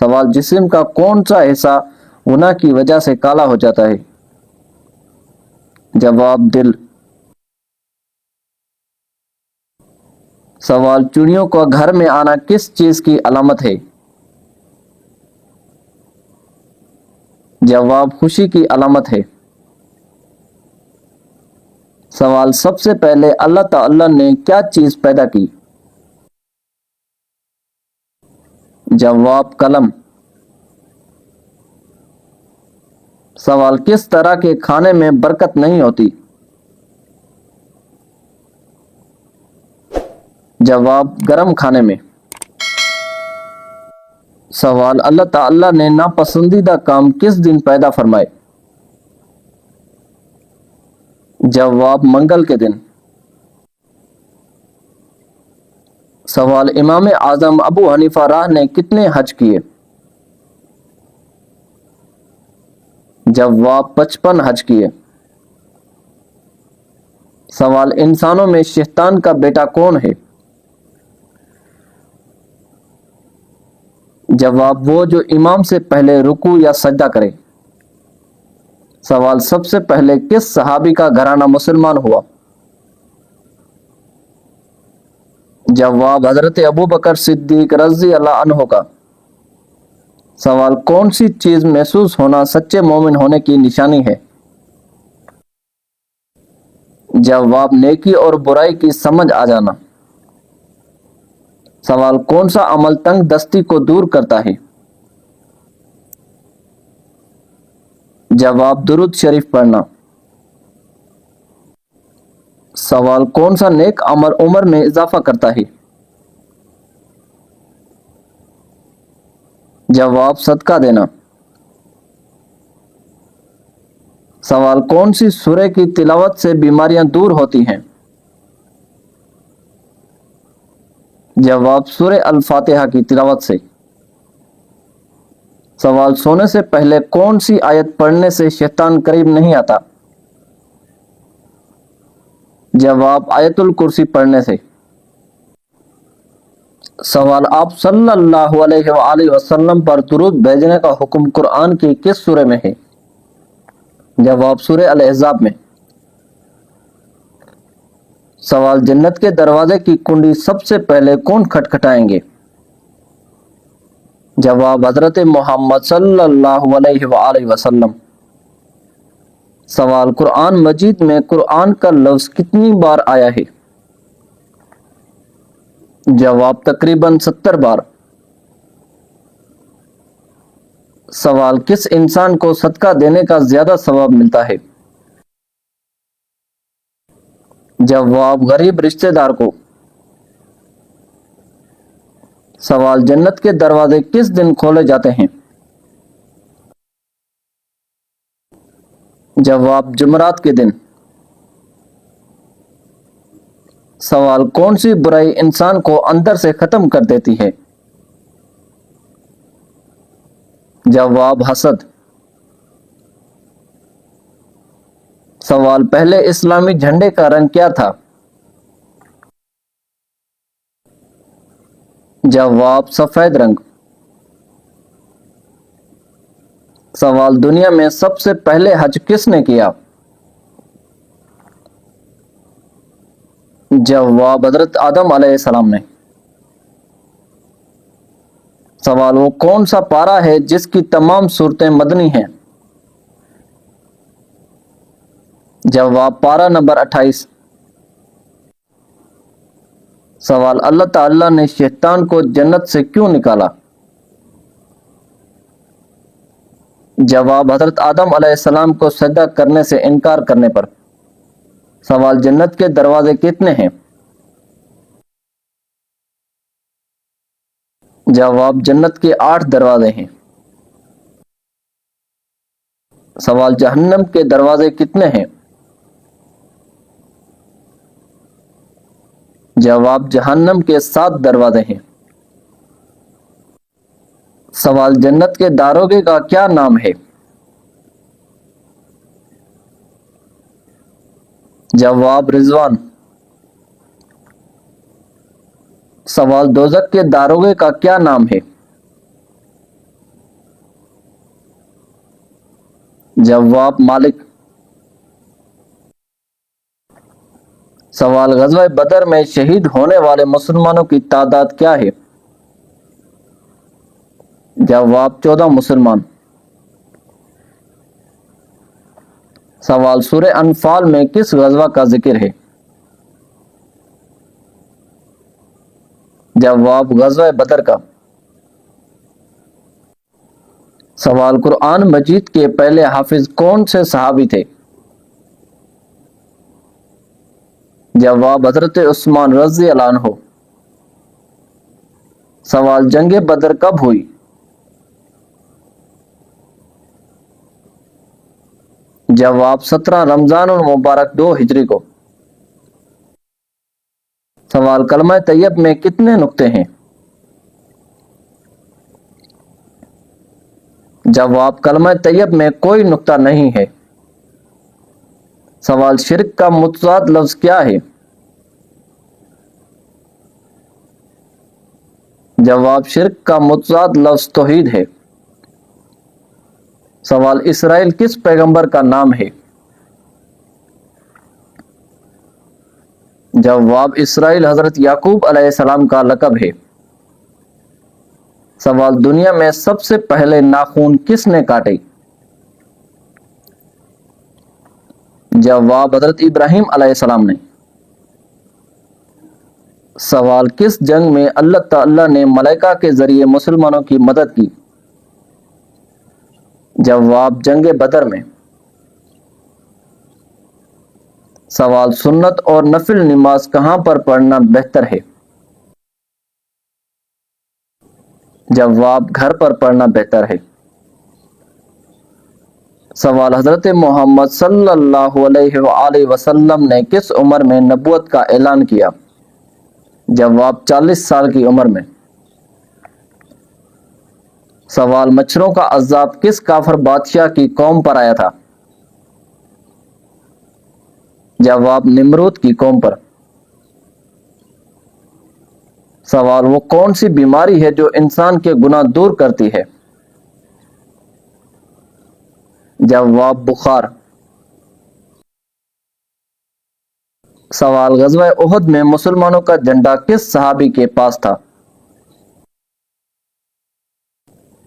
سوال جسم کا کون سا حصہ گناہ کی وجہ سے کالا ہو جاتا ہے؟ جواب دل۔ سوال چڑیوں کا گھر میں آنا کس چیز کی علامت ہے؟ جواب خوشی کی علامت ہے۔ سوال سب سے پہلے اللہ تعالی نے کیا چیز پیدا کی؟ جواب قلم۔ سوال کس طرح کے کھانے میں برکت نہیں ہوتی؟ جواب گرم کھانے میں۔ سوال اللہ تعالی نے ناپسندیدہ کام کس دن پیدا فرمائے؟ جواب منگل کے دن۔ سوال امام اعظم ابو حنیفہ راہ نے کتنے حج کیے؟ جواب 55 حج کیے۔ سوال انسانوں میں شیطان کا بیٹا کون ہے؟ جواب وہ جو امام سے پہلے رکوع یا سجدہ کرے۔ سوال سب سے پہلے کس صحابی کا گھرانہ مسلمان ہوا؟ جواب حضرت ابوبکر صدیق رضی اللہ عنہ کا۔ سوال کون سی چیز محسوس ہونا سچے مومن ہونے کی نشانی ہے؟ جواب نیکی اور برائی کی سمجھ آ جانا۔ سوال کون سا عمل تنگ دستی کو دور کرتا ہے؟ جواب درود شریف پڑھنا۔ سوال کون سا نیک عمل عمر میں اضافہ کرتا ہے؟ جواب صدقہ دینا۔ سوال کون سی سورہ کی تلاوت سے بیماریاں دور ہوتی ہیں؟ جواب سورہ الفاتحہ کی تلاوت سے۔ سوال سونے سے پہلے کون سی آیت پڑھنے سے شیطان قریب نہیں آتا؟ جواب آیت الکرسی پڑھنے سے۔ سوال آپ صلی اللہ علیہ وآلہ وسلم پر درود بھیجنے کا حکم قرآن کی کس سورہ میں ہے؟ جواب سورہ الاحزاب میں۔ سوال جنت کے دروازے کی کنڈی سب سے پہلے کون کھٹکھٹائیں گے؟ جواب حضرت محمد صلی اللہ علیہ وآلہ وسلم۔ سوال قرآن مجید میں قرآن کا لفظ کتنی بار آیا ہے؟ جواب تقریباً 70 بار۔ سوال کس انسان کو صدقہ دینے کا زیادہ ثواب ملتا ہے؟ جواب غریب رشتہ دار کو۔ سوال جنت کے دروازے کس دن کھولے جاتے ہیں؟ جواب جمعرات کے دن۔ سوال کون سی برائی انسان کو اندر سے ختم کر دیتی ہے؟ جواب حسد۔ سوال پہلے اسلامی جھنڈے کا رنگ کیا تھا؟ جواب سفید رنگ۔ سوال دنیا میں سب سے پہلے حج کس نے کیا؟ جواب حضرت آدم علیہ السلام نے۔ سوال وہ کون سا پارہ ہے جس کی تمام صورتیں مدنی ہیں؟ جواب پارہ نمبر 28۔ سوال اللہ تعالی نے شیطان کو جنت سے کیوں نکالا؟ جواب حضرت آدم علیہ السلام کو سجدہ کرنے سے انکار کرنے پر۔ سوال جنت کے دروازے کتنے ہیں؟ جواب جنت کے 8 دروازے ہیں۔ سوال جہنم کے دروازے کتنے ہیں؟ جواب جہنم کے 7 دروازے ہیں۔ سوال جنت کے داروغے کا کیا نام ہے؟ جواب رضوان۔ سوال دوزخ کے داروغے کا کیا نام ہے؟ जवाब मालिक। सवाल गज़वा बदर में शहीद होने वाले मुसलमानों की तादाद क्या है? जवाब 14 मुसलमान। सवाल सूरह अनफाल में किस गज़वा का जिक्र है? जवाब गज़वा बदर का। सवाल कुरान मजीद के पहले हाफिज कौन से सहाबी थे? जवाब हजरत उस्मान रज़ी अल्लाह अन्हु। सवाल जंग बदर कब हुई? जवाब 17 रमजान और मुबारक 2 हिजरी को। सवाल कलमा तैयब में कितने नुक्ते हैं? जवाब कलमा तैयब में कोई नुक्ता नहीं है। सवाल शिर्क का मुतज़ाद लफ्ज क्या है? जवाब शिर्क का मुतज़ाद लफ्ज तौहीद है। सवाल इसराइल किस पैगंबर का नाम है? जवाब इसराइल हजरत याकूब अलैहिस्सलाम का लक़ब है। सवाल दुनिया में सबसे पहले नाखून किसने काटे? जवाब हजरत इब्राहिम अलैहिस्सलाम ने। सवाल किस जंग में अल्लाह ताला ने मलाइका के जरिए मुसलमानों की मदद की? जवाब जंग बदर में। सवाल सुन्नत और नफिल नमाज कहां पर पढ़ना बेहतर है? जवाब घर पर पढ़ना बेहतर है। सवाल हजरत मोहम्मद सल्लल्लाहु अलैहि वसल्लम ने किस उम्र में नबूवत का ऐलान किया? जवाब 40 साल की उम्र में। सवाल मच्छरों का अज़ाब किस काफिर बादशाह की कौम पर आया था? जवाब निमरूद की कौम पर। सवाल वो कौन सी बीमारी है जो इंसान के गुनाह दूर करती है? जवाब बुखार। सवाल गज़वा उहद में मुसलमानों का झंडा किस सहाबी के पास था?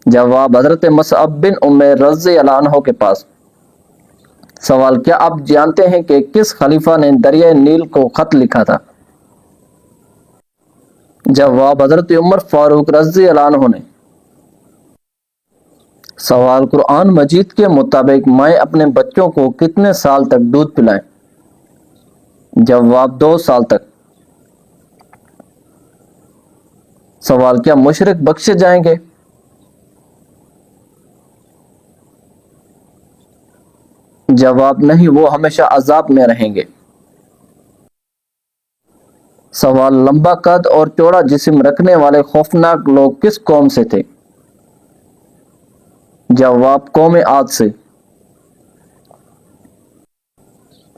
जवाब हजरत मसअब बिन उमैर रज़ी अल्लाह अन्हु के पास। सवाल क्या आप जानते हैं कि किस खलीफा ने दरिया नील को खत लिखा था? जवाब हजरत उमर फारूक रज़ी अल्लाह अन्हु ने। सवाल कुरान मजीद के मुताबिक माएँ अपने बच्चों को कितने साल तक दूध पिलाएं? जवाब 2 साल तक। सवाल क्या मुशरिक बख्शे जाएंगे? जवाब नहीं, वो हमेशा अजाब में रहेंगे। सवाल लंबा कद और चौड़ा जिस्म रखने वाले खौफनाक लोग किस कौम से थे? जवाब कौम आद से।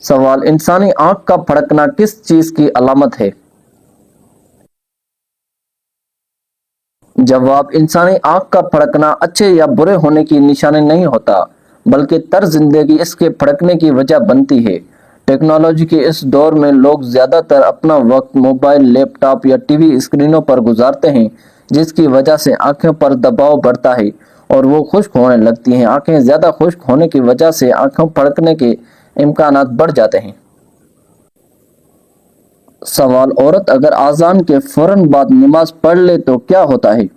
सवाल इंसानी आंख का फड़कना किस चीज की अलामत है? जवाब इंसानी आंख का फड़कना अच्छे या बुरे होने की निशानी नहीं होता, बल्कि तर्ज जिंदगी इसके फड़कने की वजह बनती है। टेक्नोलॉजी के इस दौर में लोग ज्यादातर अपना वक्त मोबाइल, लैपटॉप या टीवी स्क्रीनों पर गुजारते हैं, जिसकी वजह से आंखों पर दबाव बढ़ता है और वो खुश्क होने लगती हैं। आंखें ज्यादा खुश्क होने की वजह से आंखों फड़कने के इम्कानात बढ़ जाते हैं। सवाल औरत अगर आजान के फौरन बाद नमाज पढ़ ले तो क्या होता है?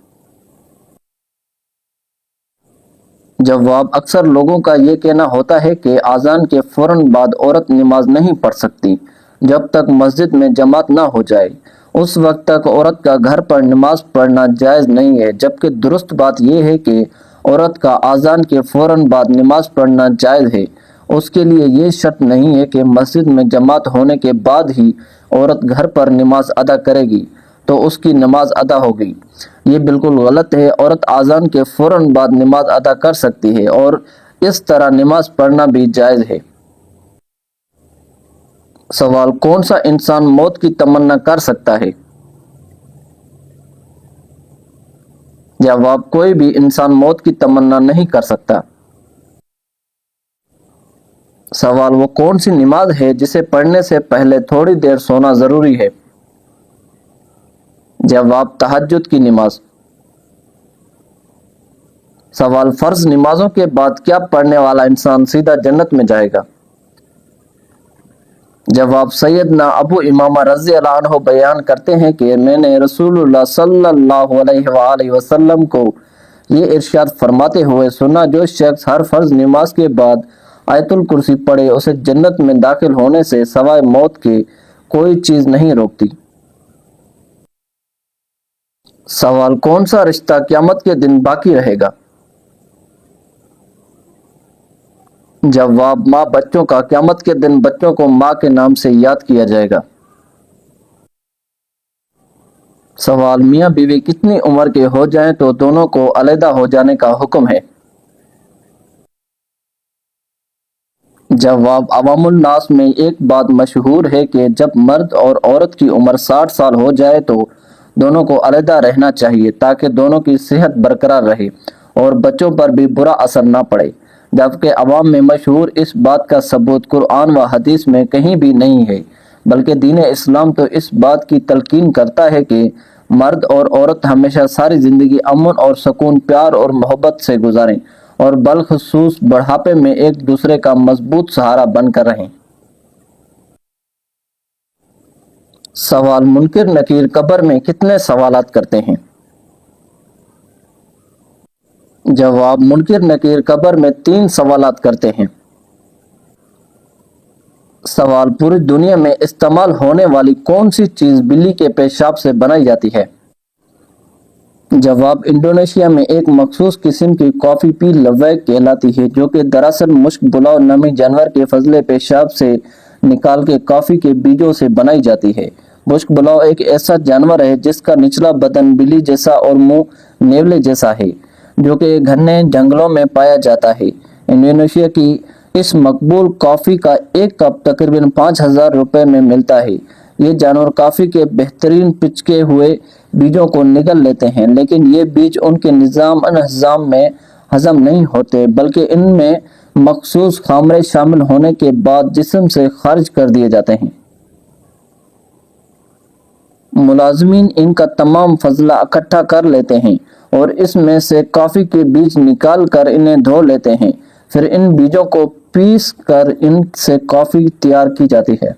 जवाब अक्सर लोगों का ये कहना होता है कि आजान के फौरन बाद औरत नमाज नहीं पढ़ सकती जब तक मस्जिद में जमात ना हो जाए। उस वक्त तक औरत का घर पर नमाज पढ़ना जायज़ नहीं है, जबकि दुरुस्त बात यह है कि औरत का आजान के फौरन बाद नमाज पढ़ना जायज़ है। उसके लिए ये शर्त नहीं है कि मस्जिद में जमात होने के बाद ही औरत घर पर नमाज अदा करेगी तो उसकी नमाज अदा होगी। ये बिल्कुल गलत है। औरत आज़ान के फौरन बाद नमाज अदा कर सकती है और इस तरह नमाज पढ़ना भी जायज़ है। सवाल कौन सा इंसान मौत की तमन्ना कर सकता है? जवाब कोई भी इंसान मौत की तमन्ना नहीं कर सकता। सवाल, वो कौन सी नमाज है जिसे पढ़ने से पहले थोड़ी देर सोना जरूरी है? जवाब, तहज्जुद की नमाज। सवाल, फर्ज नमाजों के बाद क्या पढ़ने वाला इंसान सीधा जन्नत में जाएगा? जवाब, सैयदना अबू इमामा रज़ी अल्लाह अन्हु बयान करते हैं कि मैंने रसूलुल्लाह सल्लल्लाहु अलैहि वसल्लम को ये इरशाद फरमाते हुए सुना, जो शख्स हर फर्ज नमाज के बाद आयतुल कुर्सी पढ़े उसे जन्नत में दाखिल होने से सवाए मौत के कोई चीज नहीं रोकती। सवाल, कौन सा रिश्ता क़यामत के दिन बाकी रहेगा? जवाब, माँ बच्चों का। क़यामत के दिन बच्चों को माँ के नाम से याद किया जाएगा। सवाल, मियाँ बीवी कितनी उम्र के हो जाएं तो दोनों को अलहदा हो जाने का हुक्म है? जवाब, अवामुल नास में एक बात मशहूर है कि जब मर्द और औरत की उम्र 60 साल हो जाए तो दोनों को अलहदा रहना चाहिए ताकि दोनों की सेहत बरकरार रहे और बच्चों पर भी बुरा असर ना पड़े। जबकि अवाम में मशहूर इस बात का सबूत कुरान व हदीस में कहीं भी नहीं है, बल्कि दीन इस्लाम तो इस बात की तलकीन करता है कि मर्द और औरत हमेशा सारी ज़िंदगी अमन और सुकून, प्यार और मोहब्बत से गुजारें और बलखसूस बुढ़ापे में एक दूसरे का मजबूत सहारा बनकर रहें। सवाल, मुनकिर नकीर कब्र में कितने सवालात करते हैं? जवाब, मुनकिर नकीर कब्र में 3 सवालात करते हैं। सवाल, पूरी दुनिया में इस्तेमाल होने वाली कौन सी चीज बिल्ली के पेशाब से बनाई जाती है? जवाब, इंडोनेशिया में एक मखसूस किस्म की कॉफी पी लवैक कहलाती है, जो कि दरअसल मुश्क बुलाव नमी जानवर के फजले पेशाब से निकाल के कॉफी के बीजों से बनाई जाती है। मुश्क बुलाव एक ऐसा जानवर है जिसका निचला बदन बिल्ली जैसा और मुंह नेवले जैसा है, जो कि घने जंगलों में पाया जाता है। इंडोनेशिया की इस मकबूल कॉफी का एक कप तकरीबन 5,000 रुपए में मिलता है। ये जानवर कॉफी के बेहतरीन पिचके हुए बीजों को निगल लेते हैं, लेकिन ये बीज उनके निज़ाम में हजम नहीं होते, बल्कि इनमें मखसूस खामरे शामिल होने के बाद जिस्म से खारिज कर दिए जाते हैं। मुलाजमीन इनका तमाम फजला इकट्ठा कर लेते हैं और इसमें से कॉफी के बीज निकाल कर इन्हें धो लेते हैं। फिर इन बीजों को पीस कर इनसे कॉफी तैयार की जाती है।